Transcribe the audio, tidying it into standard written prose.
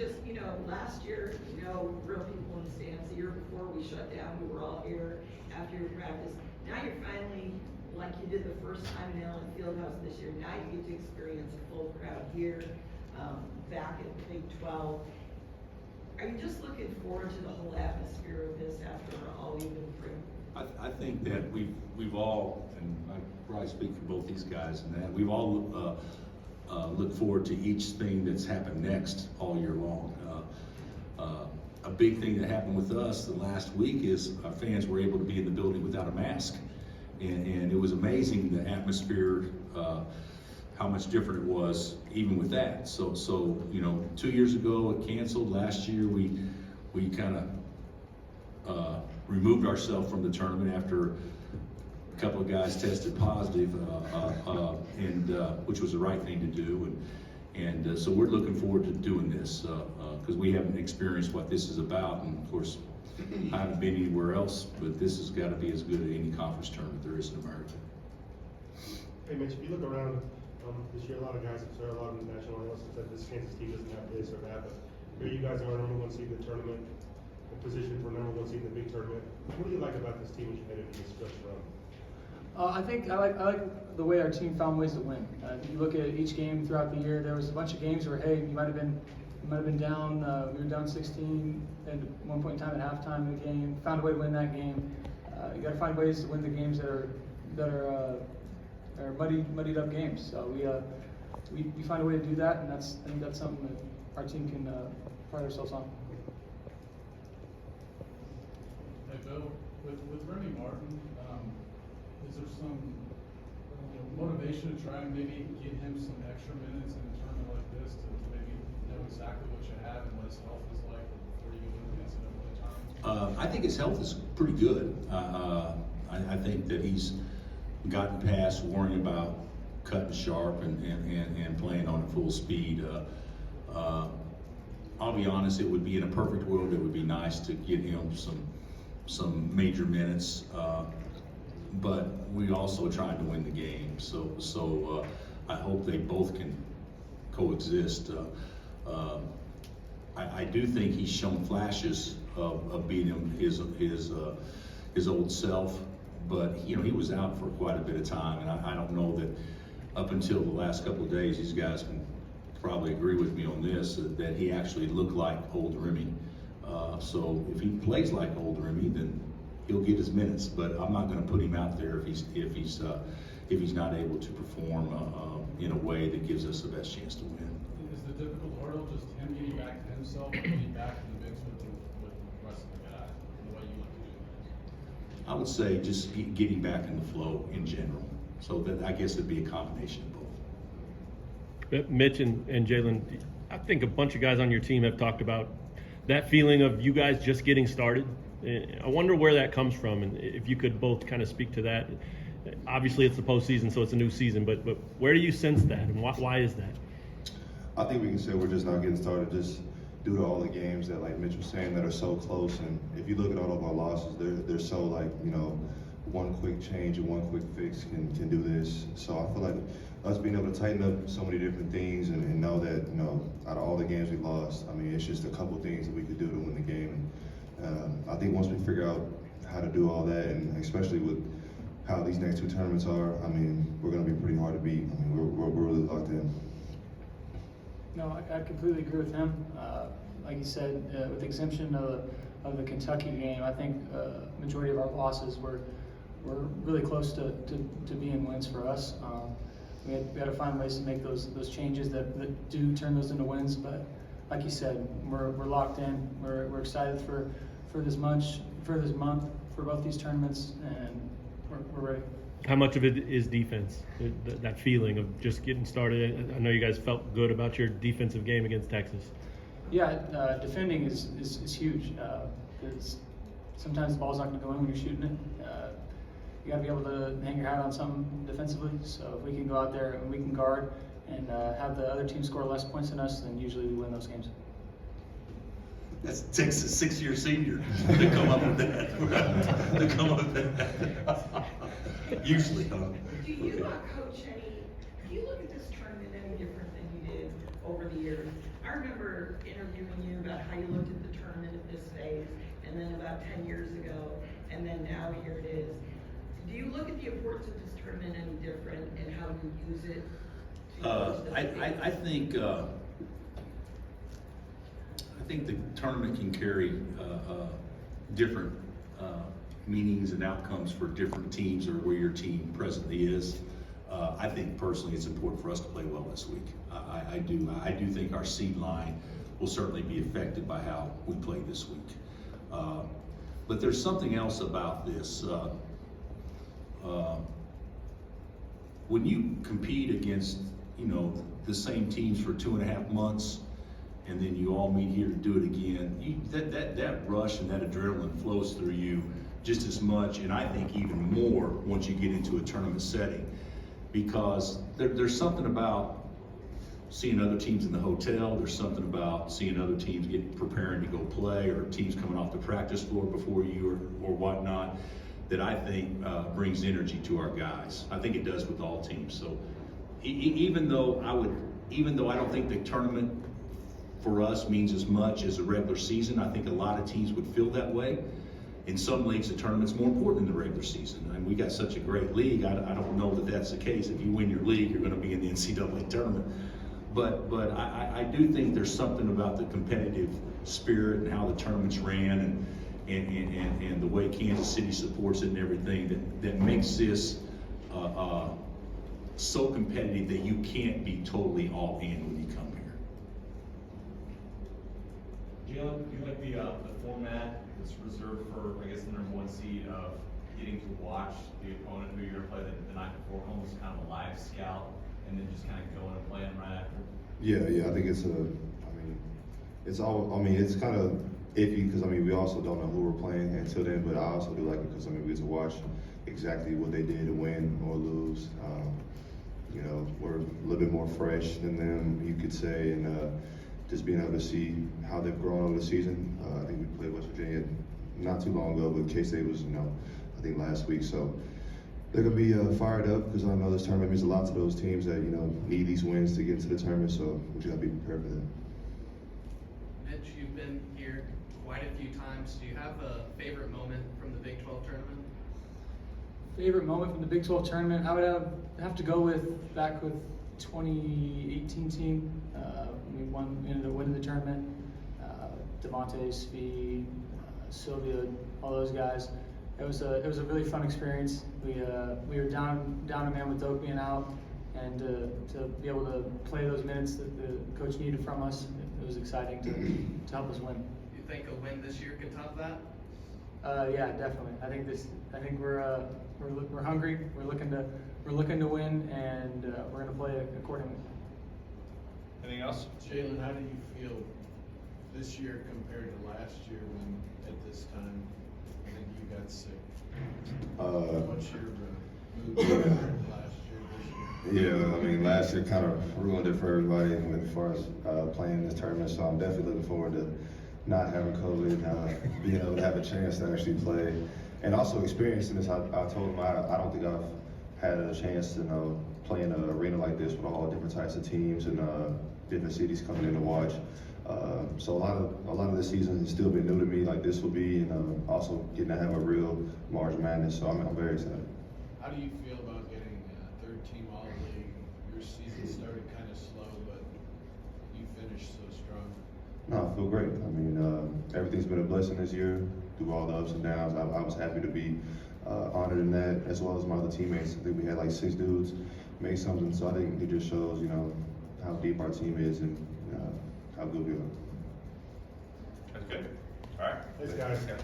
just, last year, real people in the stands, the year before we shut down, we were all here after your practice. Now you're finally, like you did the first time in Allen Fieldhouse this year, now you get to experience a full crowd here, back at Big 12. Are you just looking forward to the whole atmosphere of this after all you've been through? I think that we've all, and I probably speak for both these guys, and that we've all looked forward to each thing that's happened next all year long. A big thing that happened with us the last week is our fans were able to be in the building without a mask, and it was amazing the atmosphere, how much different it was even with that. So 2 years ago it canceled. Last year we kind of removed ourselves from the tournament after a couple of guys tested positive, and which was the right thing to do. And so we're looking forward to doing this because we haven't experienced what this is about. And of course, I haven't been anywhere else, but this has got to be as good as any conference tournament there is in America. Hey Mitch, if you look around this year, a lot of guys have started, a lot of national analysts have said this Kansas team doesn't have this or that, but here you guys are number one seed in the tournament, in position for number one seed in the big tournament. What do you like about this team as you head into this stretch run? I think I like the way our team found ways to win. If you look at each game throughout the year, there was a bunch of games where, hey, you might have been down. We were down 16 at one point in time at halftime of the game. Found a way to win that game. You got to find ways to win the games that are muddied up games. So we find a way to do that, and I think that's something that our team can pride ourselves on. Hey Bill, with Remy Martin, is there some motivation to try and maybe get him some extra minutes in a tournament like this to maybe know exactly what you have and what his health is like before you go into the tournament? I think his health is pretty good. I think that he's gotten past worrying about cutting sharp and playing on full speed. I'll be honest, it would be in a perfect world, it would be nice to get him some major minutes. But we also trying to win the game, so I hope they both can coexist. I do think he's shown flashes of being his old self, but he was out for quite a bit of time, and I don't know that up until the last couple of days, these guys can probably agree with me on this, that he actually looked like old Remy. So if he plays like old Remy, then he'll get his minutes, but I'm not going to put him out there if he's not able to perform in a way that gives us the best chance to win. Is the difficult hurdle just him getting back to himself and getting back in the mix with the rest of the guys, the way you like to do it? I would say just getting back in the flow in general. So that I guess it'd be a combination of both. Mitch and Jalen, I think a bunch of guys on your team have talked about that feeling of you guys just getting started. I wonder where that comes from, and if you could both kind of speak to that. Obviously, it's the postseason, so it's a new season, but where do you sense that, and why is that? I think we can say we're just not getting started, just due to all the games that, like Mitch was saying, that are so close. And if you look at all of our losses, they're so one quick change and one quick fix can do this. So I feel like us being able to tighten up so many different things and know that out of all the games we lost, I mean, it's just a couple things that we could do to win the game. I think once we figure out how to do all that, and especially with how these next two tournaments are, I mean, we're going to be pretty hard to beat. I mean, we're really locked in. No, I completely agree with him. Like you said, with the exemption of the Kentucky game, I think majority of our losses were really close to being wins for us. We had to find ways to make those changes that do turn those into wins. But like you said, we're locked in. We're excited for this month, for both these tournaments, and we're ready. How much of it is defense? That feeling of just getting started. I know you guys felt good about your defensive game against Texas. Yeah, defending is huge. Because sometimes the ball's not going to go in when you're shooting it. You got to be able to hang your hat on something defensively. So if we can go out there and we can guard and have the other team score less points than us, then usually we win those games. That's Texas six-year senior to come up with that. To come up with that. Usually, huh? Do you, Coach, do you look at this tournament any different than you did over the years? I I remember interviewing you about how you looked at the tournament at this phase, and then about 10 years ago, and then now here it is. Do you look at the importance of this tournament any different and how you use it? I think the tournament can carry different meanings and outcomes for different teams or where your team presently is. I think personally it's important for us to play well this week. I do think our seed line will certainly be affected by how we play this week. But there's something else about this. When you compete against, the same teams for 2.5 months, and then you all meet here to do it again, that rush and that adrenaline flows through you just as much, and I think even more once you get into a tournament setting, because there's something about seeing other teams in the hotel, there's something about seeing other teams preparing to go play, or teams coming off the practice floor before you or whatnot, that I think brings energy to our guys. I think it does with all teams. So even though I don't think the tournament for us means as much as a regular season, I think a lot of teams would feel that way. In some leagues, the tournament's more important than the regular season. And we got such a great league, I don't know that that's the case. If you win your league, you're gonna be in the NCAA tournament. But I do think there's something about the competitive spirit and how the tournaments ran and the way Kansas City supports it and everything that makes this so competitive that you can't be totally all in when you come here. Jalen, do you like the format that's reserved for, I guess, the #1 seed of getting to watch the opponent who you're gonna play the night before, almost kind of a live scout, and then just kind of going and playing right after? Yeah, I think it's it's kind of iffy because we also don't know who we're playing until then, but I also do like it because we get to watch exactly what they did to win or lose. We're a little bit more fresh than them, you could say, and just being able to see how they've grown over the season. I think we played West Virginia not too long ago, but K-State was, I think last week. So they're gonna be fired up because I know this tournament means a lot to those teams that need these wins to get into the tournament. So we just gotta be prepared for that. Mitch, you've been here quite a few times. Do you have a favorite moment from the Big 12 tournament? Favorite moment from the Big 12 tournament, I would have to go back with 2018 team. We ended up winning the tournament. Devontae, Svi, Sylvia, all those guys. It was a really fun experience. We were down a man with Doak being out, and to be able to play those minutes that the coach needed from us, it was exciting to help us win. Do you think a win this year could top that? Yeah, definitely. I think we're hungry. We're looking to win, and we're going to play accordingly. Anything else? Jalen, how do you feel this year compared to last year when at this time I think you got sick? What's your mood compared to last year, this year? Yeah, last year kind of ruined it for everybody as far as playing this tournament. So I'm definitely looking forward to not having COVID, being able to have a chance to actually play, and also experiencing this. I told him I don't think I've had a chance to play in an arena like this with all different types of teams and different cities coming in to watch. So a lot of the season has still been new to me, like this will be, and also getting to have a real March Madness. So I'm very excited. How do you feel about getting third team all league? Your season started kind of slow, but you finished so strong. No, I feel great. Everything's been a blessing this year through all the ups and downs. I was happy to be honored in that, as well as my other teammates. I think we had like 6 dudes make something, so I think it just shows, how deep our team is and how good we are. That's good. All right. Thanks, guys.